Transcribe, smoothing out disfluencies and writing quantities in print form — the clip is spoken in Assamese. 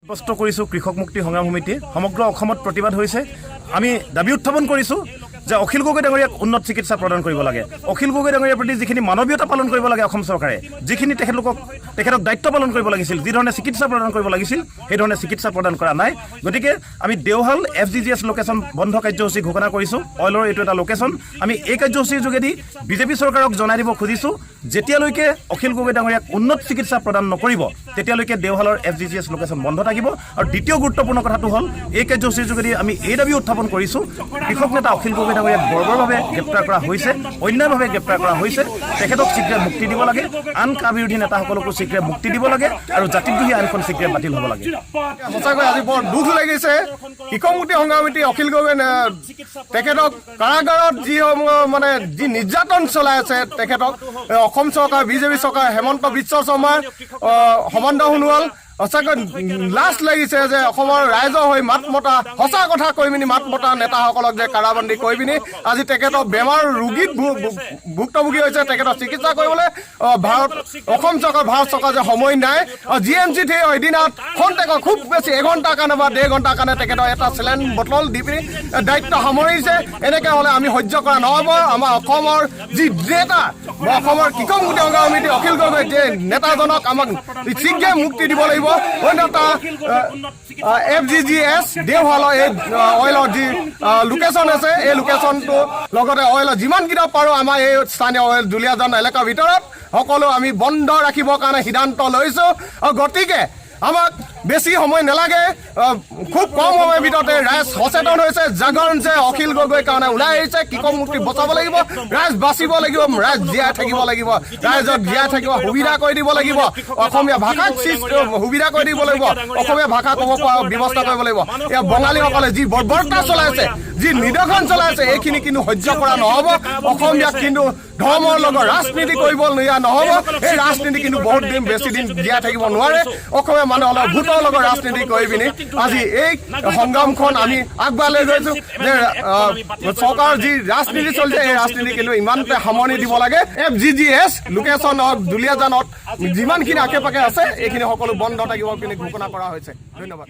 স্পষ্ট কৰিছোঁ কৃষক মুক্তি সংগ্ৰাম সমিতি সমগ্ৰ অসমত প্ৰতিবাদ হৈছে। আমি দাবী উত্থাপন কৰিছোঁ যে অখিল গগৈ ডাঙৰীয়াক উন্নত চিকিৎসা প্ৰদান কৰিব লাগে। অখিল গগৈ ডাঙৰীয়াৰ প্ৰতি যিখিনি মানৱীয়তা পালন কৰিব লাগে অসম চৰকাৰে, যিখিনি তেখেতক দায়িত্ব পালন কৰিব লাগিছিল, যি ধৰণে চিকিৎসা প্ৰদান কৰিব লাগিছিল সেই ধৰণে চিকিৎসা প্ৰদান কৰা নাই। গতিকে আমি দেওহাল FGGS লোকেশ্যন বন্ধ কাৰ্যসূচী ঘোষণা কৰিছোঁ। অইলৰ এইটো এটা লোকেশ্যন। আমি এই কাৰ্যসূচীৰ যোগেদি বিজেপি চৰকাৰক জনাই দিব খুজিছোঁ, যেতিয়ালৈকে অখিল গগৈ ডাঙৰীয়াক উন্নত চিকিৎসা প্ৰদান নকৰিব তেতিয়ালৈকে দেওহালৰ FGGS লোকেশ্যন বন্ধ থাকিব। আৰু দ্বিতীয় গুৰুত্বপূৰ্ণ কথাটো হ'ল এই কাৰ্যসূচীৰ যোগেদি আমি এই দাবী উত্থাপন কৰিছোঁ, কৃষক নেতা অখিল গগৈ ডাঙৰীয়াক বৰ্বৰভাৱে গ্ৰেপ্তাৰ কৰা হৈছে, অন্যায়ভাৱে গ্ৰেপ্তাৰ কৰা হৈছে। তেখেতক শীঘ্ৰে মুক্তি দিব লাগে, আন কা বিৰোধী নেতাসকলকো শীঘ্ৰে মুক্তি দিব লাগে আৰু জাতিদ্ৰোহী আইনখন শীঘ্ৰে বাতিল হ'ব লাগে। সঁচাকৈ আজি বৰ দুখ লাগিছে। কৃষক মুক্তি সংগ্ৰাম সমিতি অখিল গগৈ তেখেতক কাৰাগাৰত যি নিৰ্যাতন চলাই আছে, তেখেতক অসম চৰকাৰ, বিজেপি চৰকাৰ, হেমন্ত বিশ্ব শৰ্মাৰ সমান্ত সোণোৱাল, সঁচাকৈ লাজ লাগিছে যে অসমৰ ৰাইজৰ হৈ মাত মতা, সঁচা কথা কৈ পিনি মাত মতা নেতাসকলক যে কাৰাবন্দী কৰি পিনি আজি তেখেতৰ বেমাৰ ৰোগীত ভুক্তভোগী হৈছে। তেখেতৰ চিকিৎসা কৰিবলৈ অসম চৰকাৰ, ভাৰত চৰকাৰ যে সময় নাই। GMCত সেই এদিনত খন্তেকৰ খুব বেছি এঘণ্টাৰ কাৰণে বা 1.5 ঘণ্টাৰ কাৰণে তেখেতৰ এটা চেলেন বটল দি পিনি দায়িত্ব সামৰিছে। এনেকৈ হ'লে আমি সহ্য কৰা নহ'ব। আমাৰ অসমৰ যি নেতা, অসমৰ কৃষক মুক্তি সংগ্ৰাম সমিতি অখিল গগৈ যে নেতাজনক আমাক শীঘ্ৰে মুক্তি দিব লাগিব। অন্যথা FGGS দেওহালৰ এই অইলৰ যি লোকেশ্যন আছে, এই লোকেশ্যনটো লগতে অইলৰ যিমানকেইটা পাৰোঁ আমাৰ এই স্থানীয় অইল দুলীয়াজান এলেকাৰ ভিতৰত সকলো আমি বন্ধ ৰাখিবৰ কাৰণে সিদ্ধান্ত লৈছোঁ। গতিকে আমাক বেছি সময় নালাগে, খুব কম সময়ৰ ভিতৰতে ৰাইজ সচেতন হৈছে, জাগৰণ যে অখিল গগৈৰ কাৰণে ওলাই আহিছে। কৃষক মুক্তি বচাব লাগিব, ৰাইজ বাচিব লাগিব, ৰাইজ জীয়াই থাকিব লাগিব, ৰাইজক জীয়াই থাকিব সুবিধা কৰি দিব লাগিব, অসমীয়া ভাষাক সুবিধা কৰি দিব লাগিব, অসমীয়া ভাষা ক'ব পৰা ব্যৱস্থা কৰিব লাগিব। এয়া বঙালীসকলে যি বৰ্বৰতা চলাইছে, যি নিদৰ্শন চলাইছে, এইখিনি কিন্তু সহ্য কৰা নহ'ব। অসমীয়াক কিন্তু ধৰ্মৰ লগত ৰাজনীতি কৰিব নহ'ব। এই ৰাজনীতি কিন্তু বহুত দিন বেছি দিন জীয়াই থাকিব নোৱাৰে। অসমীয়া মানুহৰ ভোটৰ লগত ৰাজনীতি কৰি পিনি আজি এই সংগ্ৰামখন আমি আগবঢ়াই লৈ গৈছোঁ যে চৰকাৰৰ যি ৰাজনীতি চলিছে, এই ৰাজনীতি কিন্তু ইমানতে সামৰণি দিব লাগে। FGGS লোকেশ্যনত দুলীয়াজানত যিমানখিনি আশে পাশে আছে এইখিনি সকলো বন্ধ থাকিব বুলি ঘোষণা কৰা হৈছে। ধন্যবাদ।